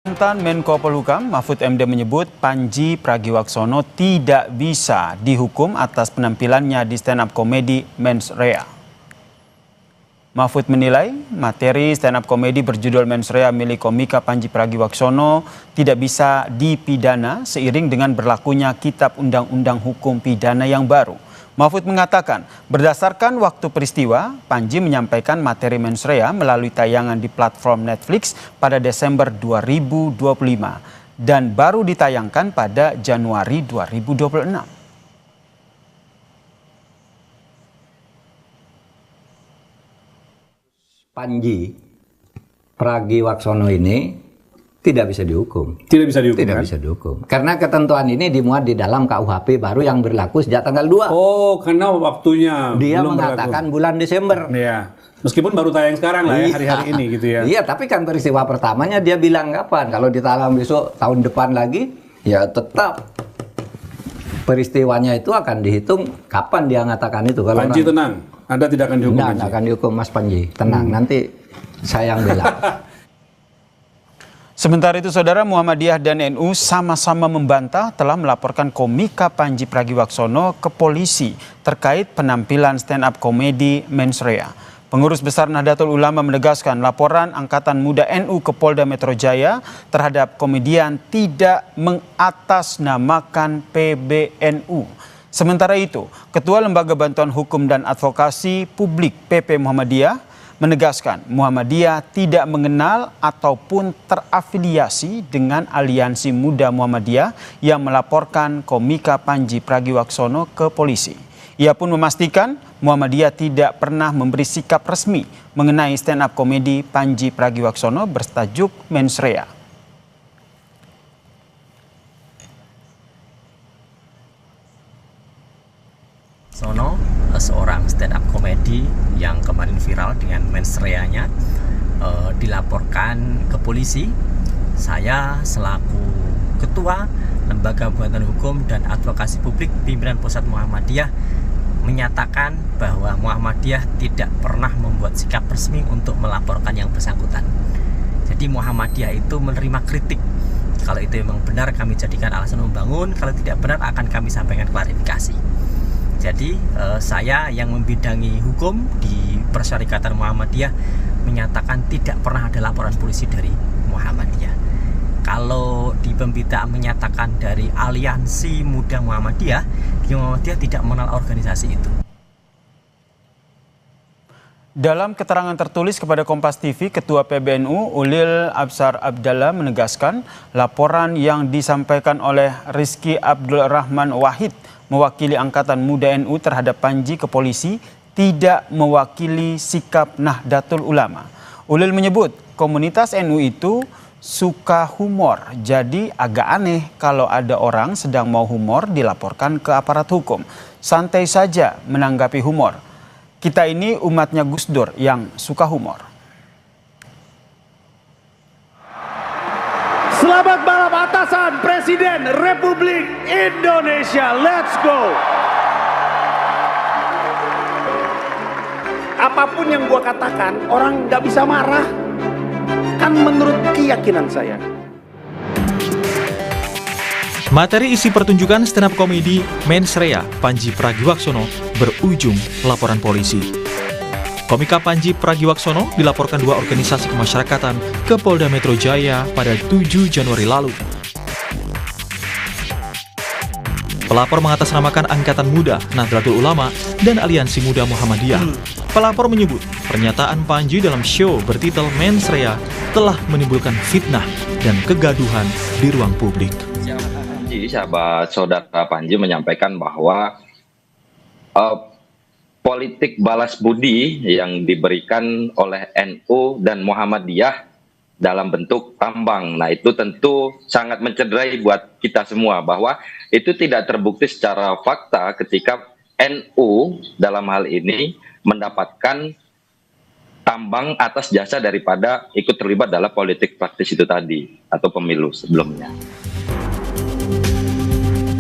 Mantan Menko Polhukam Mahfud MD menyebut Pandji Pragiwaksono tidak bisa dihukum atas penampilannya di stand-up komedi Mens Rea. Mahfud menilai materi stand-up komedi berjudul Mens Rea milik komika Pandji Pragiwaksono tidak bisa dipidana seiring dengan berlakunya Kitab Undang-Undang Hukum Pidana yang baru. Mahfud mengatakan, berdasarkan waktu peristiwa, Pandji menyampaikan materi Mens Rea melalui tayangan di platform Netflix pada Desember 2025 dan baru ditayangkan pada Januari 2026. Pandji Pragiwaksono ini tidak bisa dihukum. Tidak bisa dihukum. Tidak bisa dihukum. Karena ketentuan ini dimuat di dalam KUHP baru yang berlaku sejak tanggal 2. Oh, karena waktunya dia belum mengatakan berlaku. Bulan Desember. Iya. Meskipun baru tayang sekarang lah ya, hari-hari ini gitu ya. Iya, tapi kan peristiwa pertamanya dia bilang kapan? Kalau ditayang besok tahun depan lagi, ya tetap peristiwanya itu akan dihitung kapan dia mengatakan itu. Kalau Pandji tenang, Anda tidak akan dihukum. Tidak akan dihukum Mas Pandji. Tenang, nanti saya yang bela. Sementara itu, Saudara, Muhammadiyah dan NU sama-sama membantah telah melaporkan komika Pandji Pragiwaksono ke polisi terkait penampilan stand-up komedi Mens Rea. Pengurus Besar Nahdlatul Ulama menegaskan laporan Angkatan Muda NU ke Polda Metro Jaya terhadap komedian tidak mengatasnamakan PBNU. Sementara itu, Ketua Lembaga Bantuan Hukum dan Advokasi Publik PP Muhammadiyah menegaskan Muhammadiyah tidak mengenal ataupun terafiliasi dengan Aliansi Muda Muhammadiyah yang melaporkan komika Pandji Pragiwaksono ke polisi. Ia pun memastikan Muhammadiyah tidak pernah memberi sikap resmi mengenai stand-up komedi Pandji Pragiwaksono bertajuk Mens Rea. Sono, seorang stand-up komedi yang kemarin viral dengan Mens Rea-nya dilaporkan ke polisi. Saya selaku Ketua Lembaga Bantuan Hukum dan Advokasi Publik Pimpinan Pusat Muhammadiyah menyatakan bahwa Muhammadiyah tidak pernah membuat sikap resmi untuk melaporkan yang bersangkutan. Jadi Muhammadiyah itu menerima kritik. Kalau itu memang benar kami jadikan alasan membangun, kalau tidak benar akan kami sampaikan klarifikasi. Jadi saya yang membidangi hukum di Persyarikatan Muhammadiyah menyatakan tidak pernah ada laporan polisi dari Muhammadiyah. Kalau di pemberitaan menyatakan dari Aliansi Muda Muhammadiyah, Muhammadiyah tidak mengenal organisasi itu. Dalam keterangan tertulis kepada Kompas TV, Ketua PBNU Ulil Absar Abdallah menegaskan laporan yang disampaikan oleh Rizky Abdul Rahman Wahid mewakili Angkatan Muda NU terhadap Pandji ke polisi tidak mewakili sikap Nahdlatul Ulama. Ulil menyebut komunitas NU itu suka humor, jadi agak aneh kalau ada orang sedang mau humor dilaporkan ke aparat hukum. Santai saja menanggapi humor. Kita ini umatnya Gus Dur yang suka humor. Selamat malam atasan Presiden Republik Indonesia. Let's go. Apapun yang gua katakan, orang nggak bisa marah. Kan menurut keyakinan saya. Materi isi pertunjukan stand-up komedi Mens Rea Pandji Pragiwaksono berujung laporan polisi. Komika Pandji Pragiwaksono dilaporkan dua organisasi kemasyarakatan ke Polda Metro Jaya pada 7 Januari lalu. Pelapor mengatasnamakan Angkatan Muda Nahdlatul Ulama dan Aliansi Muda Muhammadiyah. Pelapor menyebut pernyataan Pandji dalam show bertitel Mens Rea telah menimbulkan fitnah dan kegaduhan di ruang publik. Sahabat saudara Pandji menyampaikan bahwa politik balas budi yang diberikan oleh NU dan Muhammadiyah dalam bentuk tambang. Nah, itu tentu sangat mencederai buat kita semua bahwa itu tidak terbukti secara fakta ketika NU dalam hal ini mendapatkan tambang atas jasa daripada ikut terlibat dalam politik praktis itu tadi atau pemilu sebelumnya.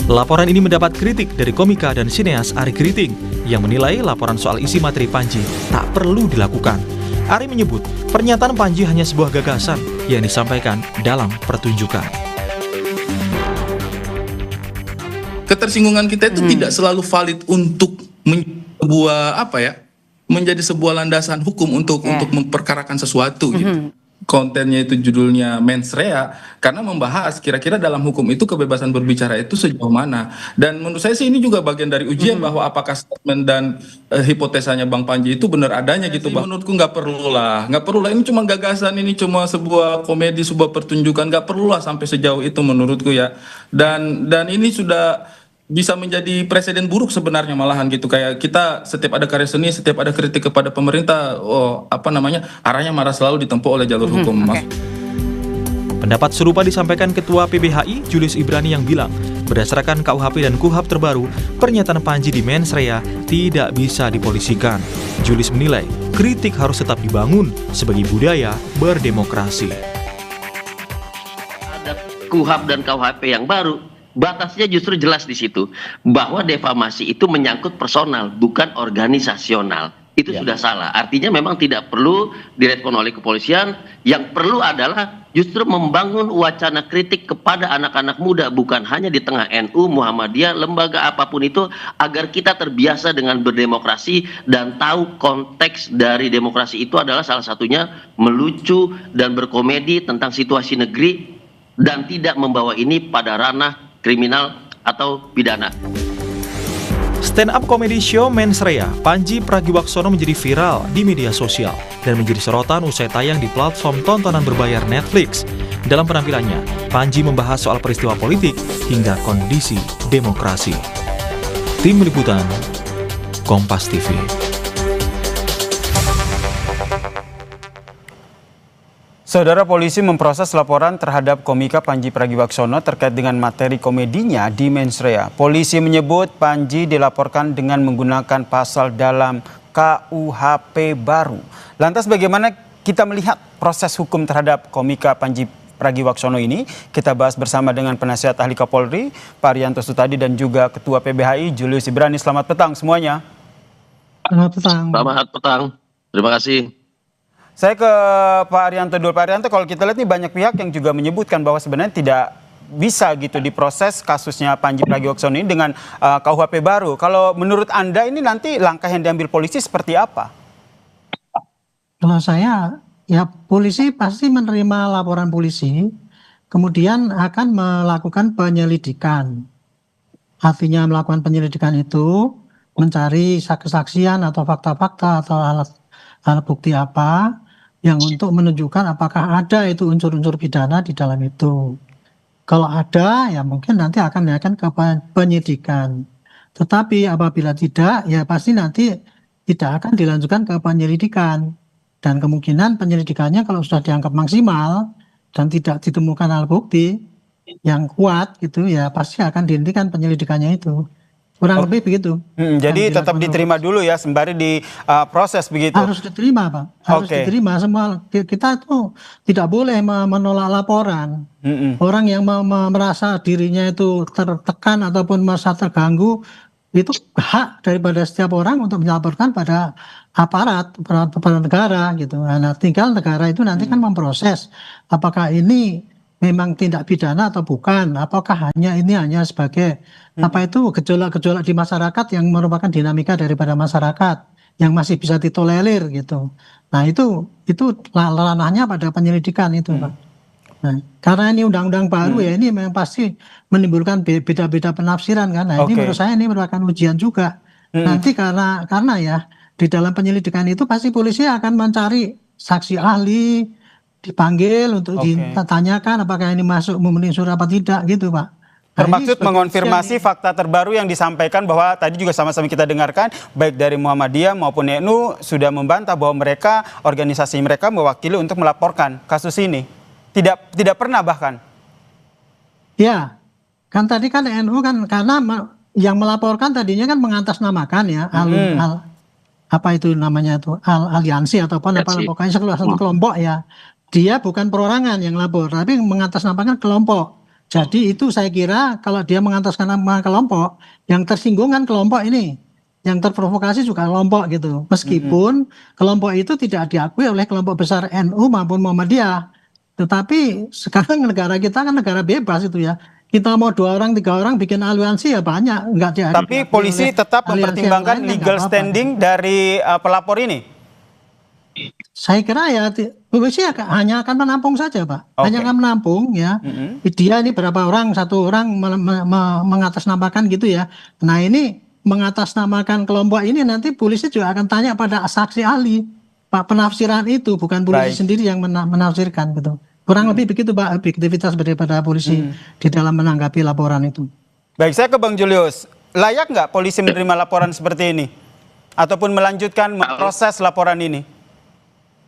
Laporan ini mendapat kritik dari komika dan sineas Ari Kriting yang menilai laporan soal isi materi Pandji tak perlu dilakukan. Ari menyebut pernyataan Pandji hanya sebuah gagasan yang disampaikan dalam pertunjukan. Ketersinggungan kita itu tidak selalu valid untuk menjadi sebuah landasan hukum untuk memperkarakan sesuatu gitu. Kontennya itu judulnya mens rea karena membahas kira-kira dalam hukum itu kebebasan berbicara itu sejauh mana. Dan menurut saya sih ini juga bagian dari ujian bahwa apakah statement dan hipotesanya Bang Panji itu benar adanya gitu. Menurutku nggak perlu lah, ini cuma gagasan, ini cuma sebuah komedi, sebuah pertunjukan, nggak perlu lah sampai sejauh itu menurutku ya. Dan ini sudah bisa menjadi presiden buruk sebenarnya malahan gitu, kayak kita setiap ada karya seni, setiap ada kritik kepada pemerintah, arahnya marah selalu ditempuh oleh jalur hukum. Pendapat serupa disampaikan Ketua PBHI Julius Ibrani yang bilang, berdasarkan KUHP dan KUHAP terbaru, pernyataan Panji di mens rea tidak bisa dipolisikan. Julius menilai, kritik harus tetap dibangun sebagai budaya berdemokrasi. Ada KUHAP dan KUHP yang baru, batasnya justru jelas di situ bahwa defamasi itu menyangkut personal bukan organisasional. Itu sudah salah. Artinya memang tidak perlu direspon oleh kepolisian. Yang perlu adalah justru membangun wacana kritik kepada anak-anak muda, bukan hanya di tengah NU, Muhammadiyah, lembaga apapun itu, agar kita terbiasa dengan berdemokrasi dan tahu konteks dari demokrasi itu adalah salah satunya melucu dan berkomedi tentang situasi negeri dan tidak membawa ini pada ranah kriminal atau pidana. Stand up comedy show Mens Rea Panji Pragiwaksono menjadi viral di media sosial dan menjadi sorotan usai tayang di platform tontonan berbayar Netflix. Dalam penampilannya, Panji membahas soal peristiwa politik hingga kondisi demokrasi. Tim Liputan Kompas TV. Saudara, polisi memproses laporan terhadap komika Panji Pragiwaksono terkait dengan materi komedinya di mens rea. Polisi menyebut Panji dilaporkan dengan menggunakan pasal dalam KUHP baru. Lantas bagaimana kita melihat proses hukum terhadap komika Panji Pragiwaksono ini? Kita bahas bersama dengan penasihat ahli Kapolri, Pak Arianto Sutadi, dan juga Ketua PBHI, Julius Ibrani. Selamat petang semuanya. Selamat petang. Selamat petang. Terima kasih. Saya ke Pak Arianto dulu. Pak Arianto, kalau kita lihat nih banyak pihak yang juga menyebutkan bahwa sebenarnya tidak bisa gitu diproses kasusnya Panji Pragiwaksono ini dengan KUHP baru. Kalau menurut Anda ini nanti langkah yang diambil polisi seperti apa? Kalau saya, ya polisi pasti menerima laporan polisi, kemudian akan melakukan penyelidikan. Artinya melakukan penyelidikan itu mencari kesaksian atau fakta-fakta atau alat bukti apa yang untuk menunjukkan apakah ada itu unsur-unsur pidana di dalam itu. Kalau ada, ya mungkin nanti akan ke penyidikan. Tetapi apabila tidak, ya pasti nanti tidak akan dilanjutkan ke penyelidikan. Dan kemungkinan penyelidikannya kalau sudah dianggap maksimal dan tidak ditemukan alat bukti yang kuat gitu, ya pasti akan dihentikan penyelidikannya itu. Kurang lebih begitu. Jadi tetap diterima dulu ya, sembari diproses begitu. Harus diterima, Pak. Harus diterima semua. Kita tuh tidak boleh menolak laporan. Orang yang merasa dirinya itu tertekan ataupun merasa terganggu, itu hak daripada setiap orang untuk melaporkan pada aparat, pada negara gitu. Nah, tinggal negara itu nanti kan memproses apakah ini memang tindak pidana atau bukan, apakah hanya sebagai gejolak-gejolak di masyarakat yang merupakan dinamika daripada masyarakat yang masih bisa ditolerir gitu. Nah itu ranahnya pada penyelidikan itu, Pak. Nah, karena ini undang-undang baru ya, ini memang pasti menimbulkan beda-beda penafsiran kan. Nah ini menurut saya ini merupakan ujian juga. Nanti karena ya di dalam penyelidikan itu pasti polisi akan mencari saksi ahli, dipanggil untuk ditanyakan apakah ini masuk memenuhi unsur apa tidak gitu, Pak. Termaksud mengonfirmasi fakta terbaru yang disampaikan bahwa tadi juga sama-sama kita dengarkan baik dari Muhammadiyah maupun NU sudah membantah bahwa mereka, organisasi mereka mewakili untuk melaporkan kasus ini. Tidak pernah bahkan. Ya, kan tadi kan NU kan karena yang melaporkan tadinya kan mengatasnamakan ya apa itu namanya itu aliansi ataupun apa pokoknya satu kelompok ya. Dia bukan perorangan yang lapor, tapi mengatasnamakan kelompok. Jadi itu saya kira kalau dia mengatasnamakan kelompok, yang tersinggung kan kelompok ini, yang terprovokasi juga kelompok gitu. Meskipun kelompok itu tidak diakui oleh kelompok besar NU maupun Muhammadiyah, Tetapi sekarang negara kita kan negara bebas itu ya. Kita mau 2 orang, 3 orang bikin aliansi ya banyak. Tapi polisi tetap mempertimbangkan legal standing dari pelapor ini? Saya kira ya polisi hanya akan menampung saja, Pak. Hanya akan menampung ya. Dia ini berapa orang, 1 orang mengatasnamakan gitu ya. Nah ini mengatasnamakan kelompok ini nanti polisi juga akan tanya pada saksi ahli. Pak, penafsiran itu bukan polisi sendiri yang menafsirkan gitu. Kurang lebih begitu Pak, objektivitas daripada polisi di dalam menanggapi laporan itu. Baik, saya ke Bang Julius. Layak nggak polisi menerima laporan seperti ini? Ataupun melanjutkan proses laporan ini?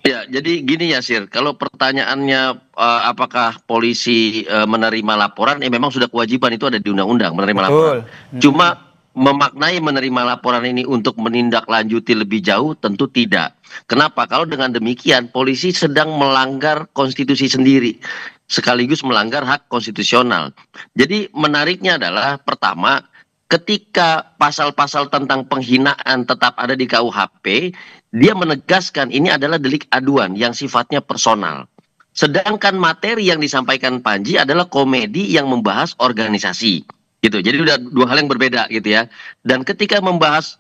Ya, jadi gini ya Sir, kalau pertanyaannya apakah polisi menerima laporan, memang sudah kewajiban itu ada di undang-undang menerima laporan. Cuma memaknai menerima laporan ini untuk menindaklanjuti lebih jauh tentu tidak. Kenapa? Kalau dengan demikian polisi sedang melanggar konstitusi sendiri sekaligus melanggar hak konstitusional. Jadi menariknya adalah pertama, ketika pasal-pasal tentang penghinaan tetap ada di KUHP, dia menegaskan ini adalah delik aduan yang sifatnya personal. Sedangkan materi yang disampaikan Panji adalah komedi yang membahas organisasi. Gitu. Jadi udah 2 hal yang berbeda gitu ya. Dan ketika membahas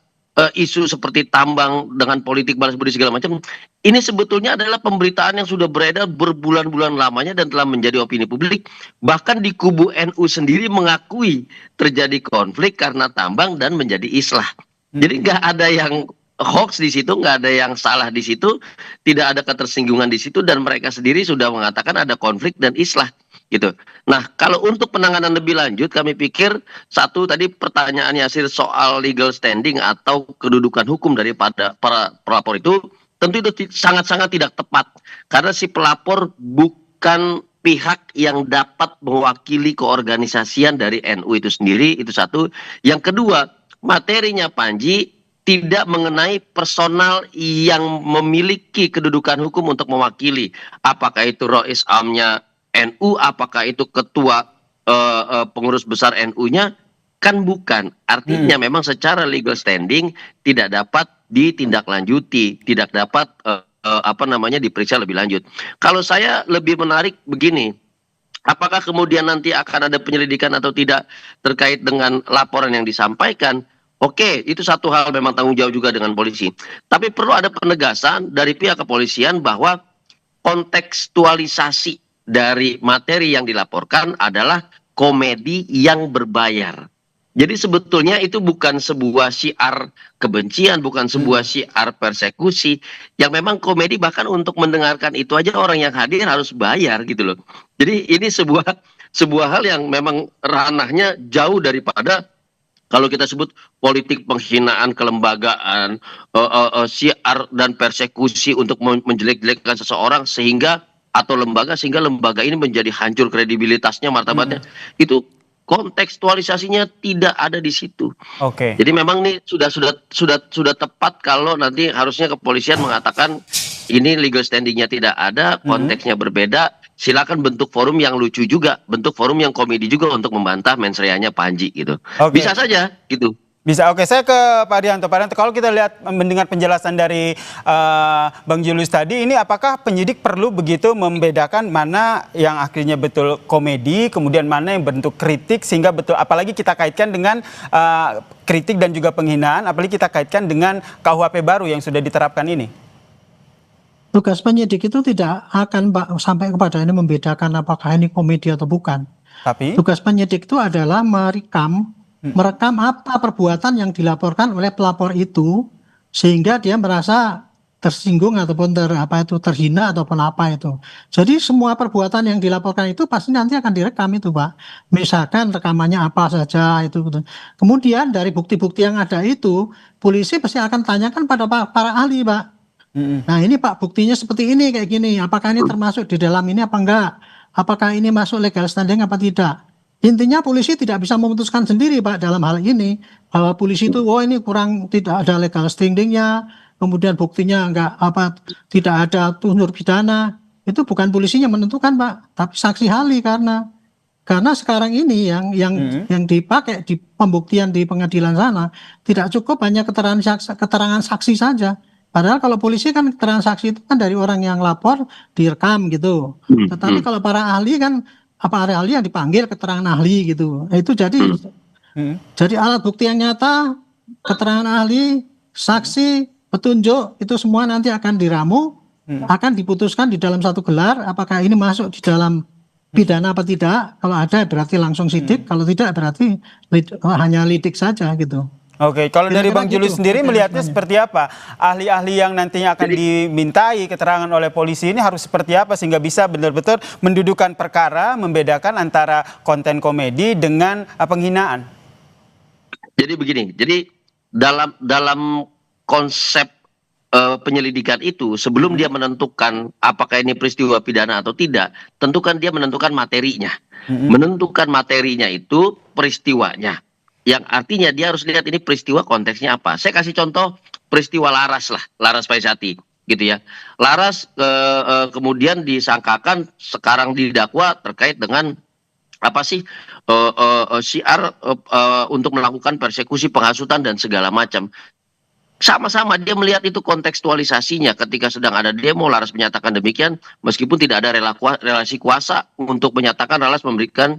isu seperti tambang dengan politik balas budi segala macam, ini sebetulnya adalah pemberitaan yang sudah beredar berbulan-bulan lamanya dan telah menjadi opini publik. Bahkan di kubu NU sendiri mengakui terjadi konflik karena tambang dan menjadi islah. Jadi nggak ada yang hoax di situ, nggak ada yang salah di situ, tidak ada ketersinggungan di situ, dan mereka sendiri sudah mengatakan ada konflik dan islah. Gitu. Nah, kalau untuk penanganan lebih lanjut, kami pikir satu tadi pertanyaan Yasir soal legal standing atau kedudukan hukum daripada para pelapor itu tentu itu sangat-sangat tidak tepat karena si pelapor bukan pihak yang dapat mewakili keorganisasian dari NU itu sendiri, itu satu. Yang kedua, materinya Panji tidak mengenai personal yang memiliki kedudukan hukum untuk mewakili, apakah itu Rois Amnya NU, apakah itu ketua pengurus besar NU-nya, kan bukan. Artinya memang secara legal standing tidak dapat ditindaklanjuti, tidak dapat diperiksa lebih lanjut. Kalau saya lebih menarik begini, apakah kemudian nanti akan ada penyelidikan atau tidak terkait dengan laporan yang disampaikan? Oke, itu satu hal, memang tanggung jawab juga dengan polisi. Tapi perlu ada penegasan dari pihak kepolisian bahwa kontekstualisasi dari materi yang dilaporkan adalah komedi yang berbayar. Jadi sebetulnya itu bukan sebuah syiar kebencian, bukan sebuah syiar persekusi, yang memang komedi, bahkan untuk mendengarkan itu aja orang yang hadir harus bayar gitu loh. Jadi ini sebuah hal yang memang ranahnya jauh daripada kalau kita sebut politik penghinaan kelembagaan, syiar dan persekusi untuk menjelek-jelekkan seseorang atau lembaga sehingga lembaga ini menjadi hancur kredibilitasnya, martabatnya. Itu kontekstualisasinya tidak ada di situ. Jadi memang ini sudah tepat kalau nanti harusnya kepolisian mengatakan ini legal standingnya tidak ada, konteksnya berbeda. Silakan bentuk forum yang lucu juga, bentuk forum yang komedi juga untuk membantah mensreanya Panji gitu. Bisa saja gitu. Bisa, oke. Saya ke Pak Arianto. Pak Arianto, kalau kita lihat mendengar penjelasan dari Bang Julius tadi, ini apakah penyidik perlu begitu membedakan mana yang akhirnya betul komedi, kemudian mana yang bentuk kritik, sehingga betul, apalagi kita kaitkan dengan kritik dan juga penghinaan, apalagi kita kaitkan dengan KUHP baru yang sudah diterapkan ini? Tugas penyidik itu tidak akan sampai kepada ini membedakan apakah ini komedi atau bukan. Tapi tugas penyidik itu adalah merekam apa perbuatan yang dilaporkan oleh pelapor itu sehingga dia merasa tersinggung ataupun terhina ataupun apa itu. Jadi semua perbuatan yang dilaporkan itu pasti nanti akan direkam itu, Pak. Misalkan rekamannya apa saja itu. Kemudian dari bukti-bukti yang ada itu, polisi pasti akan tanyakan pada para ahli, Pak. Nah ini Pak, buktinya seperti ini kayak gini. Apakah ini termasuk di dalam ini apa enggak? Apakah ini masuk legal standing apa tidak? Intinya polisi tidak bisa memutuskan sendiri Pak dalam hal ini bahwa polisi itu ini kurang, tidak ada legal standingnya, kemudian buktinya tidak ada unsur pidana. Itu bukan polisinya menentukan Pak, tapi saksi ahli karena sekarang ini yang dipakai di pembuktian di pengadilan sana tidak cukup hanya keterangan saksi saja. Padahal kalau polisi kan transaksi itu kan dari orang yang lapor direkam gitu. Tetapi kalau para ahli kan ahli yang dipanggil keterangan ahli gitu. Itu jadi alat bukti yang nyata, keterangan ahli, saksi, petunjuk itu semua nanti akan diramu, akan diputuskan di dalam satu gelar apakah ini masuk di dalam pidana apa tidak. Kalau ada berarti langsung sidik, kalau tidak berarti hanya lidik saja gitu. Oke, kalau dari Bang Julius sendiri melihatnya seperti apa? Ahli-ahli yang nantinya akan dimintai keterangan oleh polisi ini harus seperti apa sehingga bisa benar-benar mendudukan perkara, membedakan antara konten komedi dengan penghinaan? Jadi begini, jadi dalam konsep penyelidikan itu sebelum dia menentukan apakah ini peristiwa pidana atau tidak, tentukan dia menentukan materinya. Menentukan materinya itu peristiwanya. Yang artinya dia harus lihat ini peristiwa konteksnya apa. Saya kasih contoh peristiwa Laras lah, Laras Faisati gitu ya. Laras kemudian disangkakan sekarang didakwa terkait dengan apa sih syiar untuk melakukan persekusi, penghasutan dan segala macam. Sama-sama dia melihat itu kontekstualisasinya ketika sedang ada demo. Laras menyatakan demikian meskipun tidak ada relasi kuasa untuk menyatakan Laras memberikan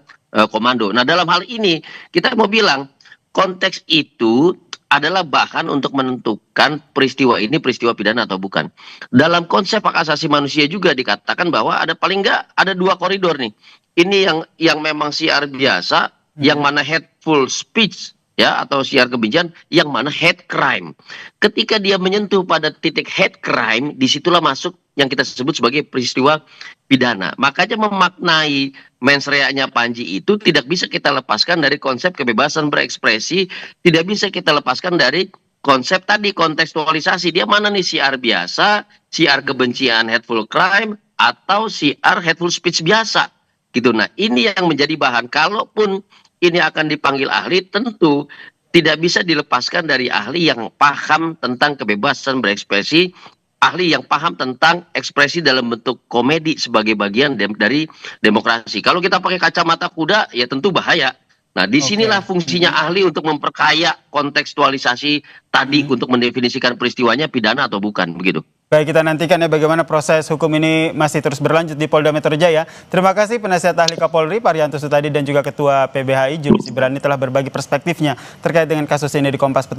komando. Nah dalam hal ini kita mau bilang konteks itu adalah bahan untuk menentukan peristiwa ini peristiwa pidana atau bukan. Dalam konsep hak asasi manusia juga dikatakan bahwa ada paling nggak ada 2 koridor nih. Ini yang memang siar biasa, yang mana hateful speech ya atau siar kebencian, yang mana hate crime. Ketika dia menyentuh pada titik hate crime, disitulah masuk yang kita sebut sebagai peristiwa pidana. Makanya memaknai mens rea-nya Panji itu tidak bisa kita lepaskan dari konsep kebebasan berekspresi, tidak bisa kita lepaskan dari konsep tadi kontekstualisasi. Dia mana nih siar biasa, siar kebencian hateful crime, atau siar hateful speech biasa. Gitu. Nah ini yang menjadi bahan. Kalaupun ini akan dipanggil ahli, tentu tidak bisa dilepaskan dari ahli yang paham tentang kebebasan berekspresi, ahli yang paham tentang ekspresi dalam bentuk komedi sebagai bagian dari demokrasi. Kalau kita pakai kacamata kuda, ya tentu bahaya. Nah, disinilah fungsinya ahli untuk memperkaya kontekstualisasi tadi untuk mendefinisikan peristiwanya pidana atau bukan, begitu. Baik, kita nantikan ya bagaimana proses hukum ini masih terus berlanjut di Polda Metro Jaya. Terima kasih penasihat ahli Kapolri Parianto Sutadi dan juga Ketua PBHI Julius Ibrani telah berbagi perspektifnya terkait dengan kasus ini di Kompas.